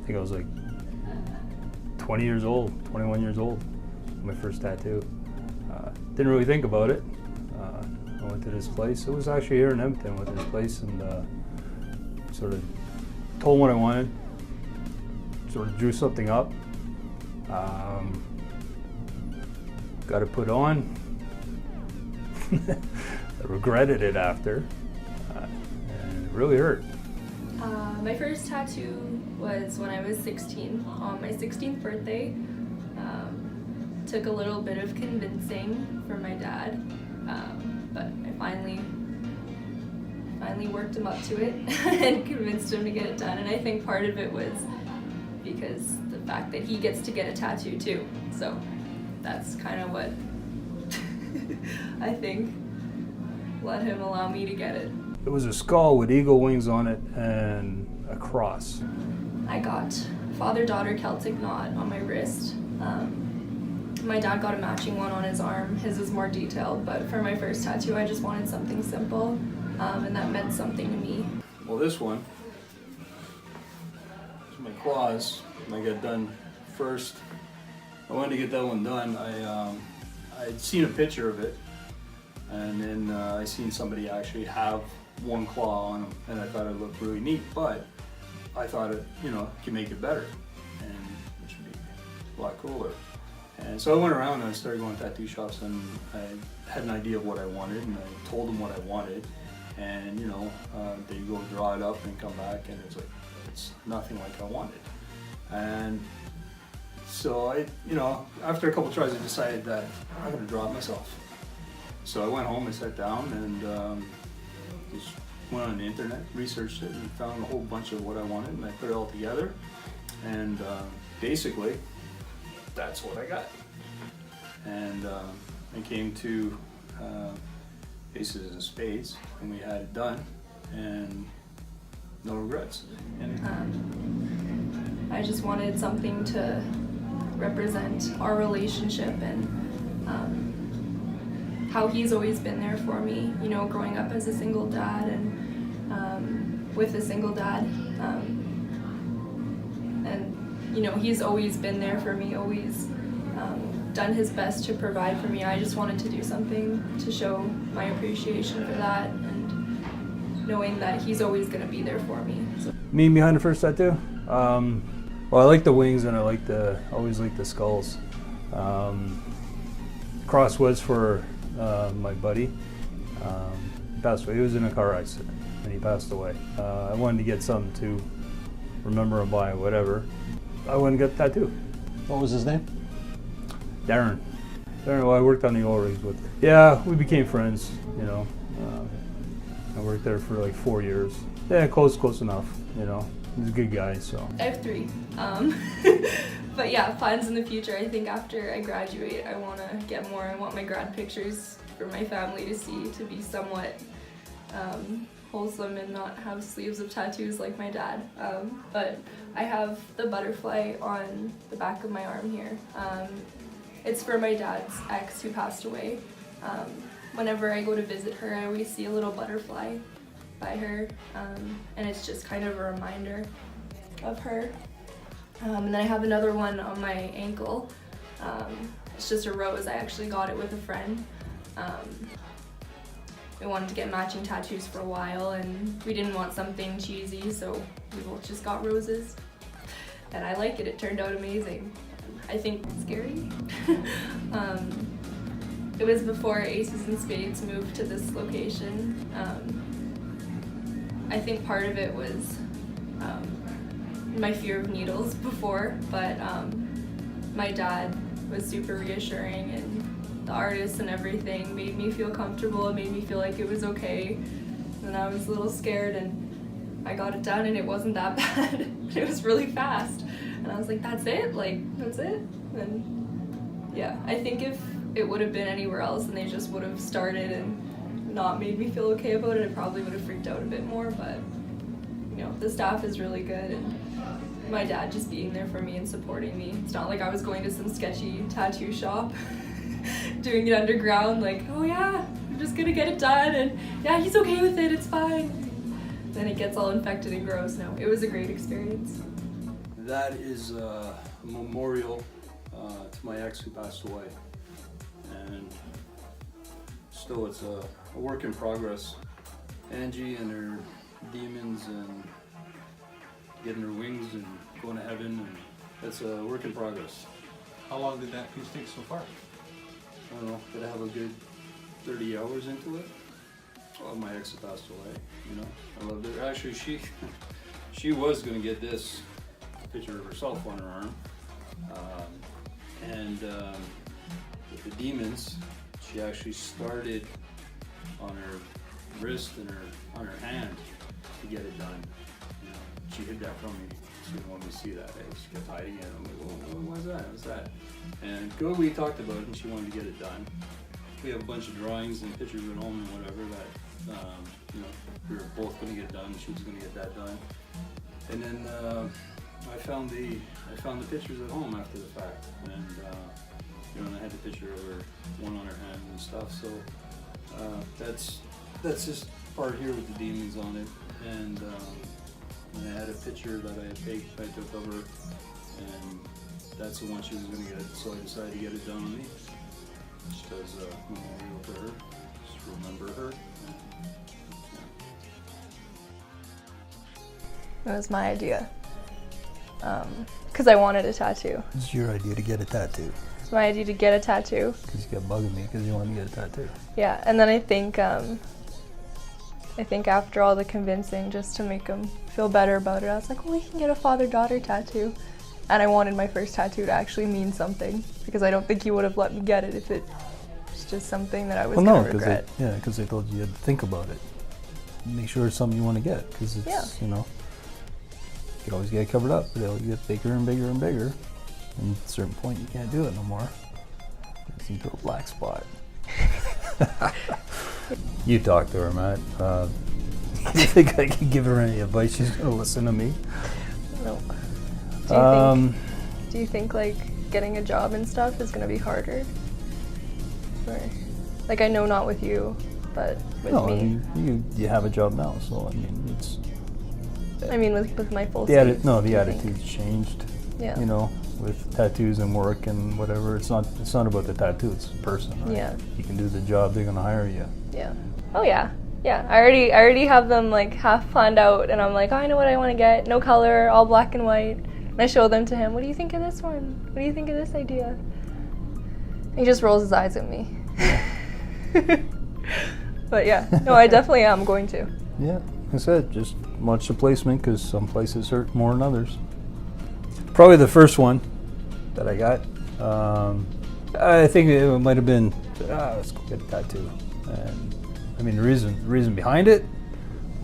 think I was like 20 years old, 21 years old, my first tattoo. Didn't really think about it. I went to this place. It was actually here in Edmonton. Went to this place and sort of told them what I wanted. Sort of drew something up. Got it put on. I regretted it after, and it really hurt. My first tattoo was when I was 16, on my 16th birthday. Took a little bit of convincing from my dad, but I finally worked him up to it and convinced him to get it done. And I think part of it was because the fact that he gets to get a tattoo too. So that's kind of what I think let him allow me to get it. It was a skull with eagle wings on it and a cross. I got father-daughter Celtic knot on my wrist. My dad got a matching one on his arm. His is more detailed, but for my first tattoo, I just wanted something simple, and that meant something to me. Well, this one is my claws. I got done first. I wanted to get that one done. I'd seen a picture of it, and then I seen somebody actually have one claw on them, and I thought it looked really neat, but I thought it, could make it better, and it should be a lot cooler. And so I went around and I started going to tattoo shops, and I had an idea of what I wanted, and I told them what I wanted, and they go draw it up and come back, and it's nothing like I wanted. And so after a couple tries, I decided that I'm gonna draw it myself. So I went home and sat down and just went on the internet, researched it, and found a whole bunch of what I wanted, and I put it all together, and basically that's what I got. And I came to Aces N Spades, and we had it done, and no regrets. I just wanted something to represent our relationship and how he's always been there for me, growing up as a single dad and with a single dad. He's always been there for me, always done his best to provide for me. I just wanted to do something to show my appreciation for that, and knowing that he's always going to be there for me. So. Me behind the first tattoo? Well, I like the wings, and I always like the skulls. Cross was for my buddy. He passed away. He was in a car accident, and he passed away. I wanted to get something to remember him by, whatever. I went and got the tattoo. What was his name? Darren. Well, I worked on the oil rigs with. Yeah, we became friends. I worked there for like 4 years. Yeah, close enough. He's a good guy. So. I have 3. But yeah, plans in the future. I think after I graduate, I want to get more. I want my grad pictures for my family to see, to be somewhat wholesome and not have sleeves of tattoos like my dad. But I have the butterfly on the back of my arm here. It's for my dad's ex who passed away. Whenever I go to visit her, I always see a little butterfly by her, and it's just kind of a reminder of her. And then I have another one on my ankle. It's just a rose. I actually got it with a friend. We wanted to get matching tattoos for a while, and we didn't want something cheesy, so we both just got roses. And I like it. It turned out amazing. I think it's scary. It was before Aces N Spades moved to this location. I think part of it was my fear of needles before, but my dad was super reassuring, and the artist and everything made me feel comfortable. It made me feel like it was okay. And I was a little scared, and I got it done, and it wasn't that bad. It was really fast. And I was like, that's it? That's it? And yeah, I think if it would have been anywhere else and they just would have started and not made me feel okay about it, I probably would have freaked out a bit more. But the staff is really good, and my dad just being there for me and supporting me. It's not like I was going to some sketchy tattoo shop doing it underground, like, oh yeah, I'm just gonna get it done, and yeah, he's okay with it, it's fine. Then it gets all infected and gross. No, it was a great experience. That is a memorial to my ex who passed away, and still it's a work in progress. Angie and her demons and getting her wings and going to heaven, and that's a work in progress. How long did that piece take so far? I don't know, did I have a good 30 hours into it? Well, my ex had passed away, you know. I loved her. Actually, she was gonna get this picture of herself on her arm. With the demons, she actually started on her wrist and on her hand to get it done. You know, she hid that from me. She didn't want me to see that. She kept hiding it. I'm like, well, what's that? What's that? And we talked about it, and she wanted to get it done. We have a bunch of drawings and pictures at home and whatever that you know, we were both going to get done. She was going to get that done. And then I found the pictures at home after the fact, and you know, and I had the picture of her, one on her hand and stuff. So that's just part here with the demons on it, and I had a picture that I took of her, and that's the one she was going to get. So I decided to get it done on me, just as a memorial to her, just remember her. It was my idea, because I wanted a tattoo. It's your idea to get a tattoo. It's my idea to get a tattoo. Because you kept bugging me because you wanted to get a tattoo. Yeah, and then I think after all the convincing, just to make him feel better about it, I was like, well, we can get a father-daughter tattoo. And I wanted my first tattoo to actually mean something, because I don't think he would have let me get it if it was just something that I was going to regret. Because they told you had to think about it. Make sure it's something you want to get, because it's, you know, you always get it covered up, but it'll get bigger and bigger and bigger. And at a certain point, you can't do it no more. It's into a black spot. You talk to her, Matt. You think I can give her any advice? She's gonna listen to me. No. Do you think like getting a job and stuff is gonna be harder? Or, like, I know not with you, but with me. I mean, you have a job now, so I mean it's. I mean, with my full The sleeves, the attitude's changed. Yeah. You know, with tattoos and work and whatever, it's not about the tattoo, it's the person, right? Yeah. You can do the job, they're gonna hire you. Yeah. Oh yeah. Yeah. I already have them like half planned out, and I'm like, oh, I know what I want to get. No color, all black and white. And I show them to him. What do you think of this one? What do you think of this idea? And he just rolls his eyes at me. But yeah, no, I definitely am going to. Yeah, like I said, just watch the placement, because some places hurt more than others. Probably the first one that I got, I think it might have been, let's go get a tattoo. And I mean, the reason behind it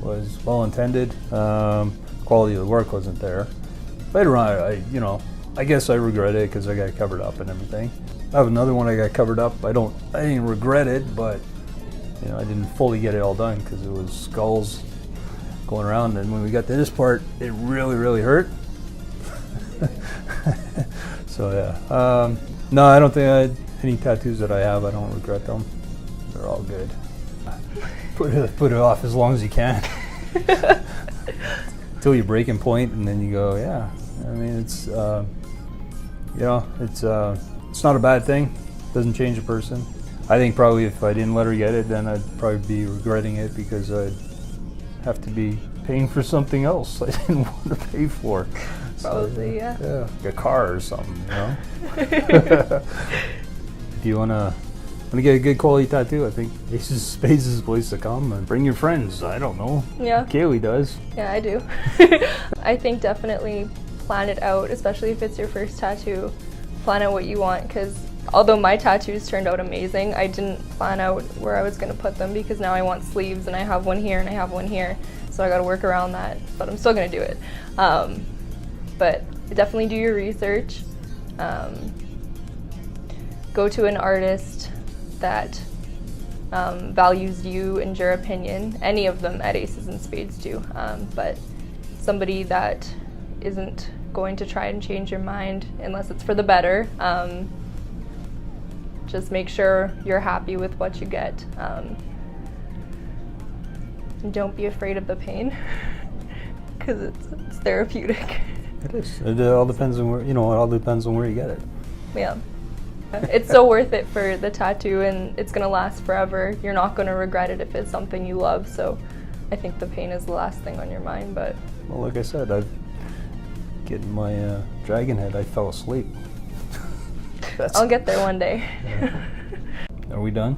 was well intended. Quality of the work wasn't there. Later on, I guess I regret it because I got it covered up and everything. I have another one I got covered up. I didn't regret it, but you know, I didn't fully get it all done because it was skulls going around. And when we got to this part, it really, really hurt. So yeah, no, I don't think any tattoos that I have, I don't regret them. They're all good. Put it off as long as you can until you breaking point, and then you go, yeah. I mean, it's it's not a bad thing. Doesn't change a person. I think probably if I didn't let her get it, then I'd probably be regretting it because I'd have to be paying for something else I didn't want to pay for. Probably, yeah. Yeah, like a car or something, you know? If you want to get a good quality tattoo, I think Aces N Spades is the place to come, and bring your friends. I don't know. Yeah. Kaylee does. Yeah, I do. I think definitely plan it out, especially if it's your first tattoo. Plan out what you want, because although my tattoos turned out amazing, I didn't plan out where I was going to put them, because now I want sleeves, and I have one here and I have one here, so I got to work around that, but I'm still going to do it. But definitely do your research. Go to an artist that values you and your opinion. Any of them at Aces N Spades do, but somebody that isn't going to try and change your mind unless it's for the better. Just make sure you're happy with what you get. And don't be afraid of the pain, because it's therapeutic. It is. It all depends on where, it all depends on where you get it. Yeah. It's so worth it for the tattoo, and it's going to last forever. You're not going to regret it if it's something you love, so I think the pain is the last thing on your mind, but... Well, like I said, I've getting my dragon head, I fell asleep. I'll get there one day. Are we done?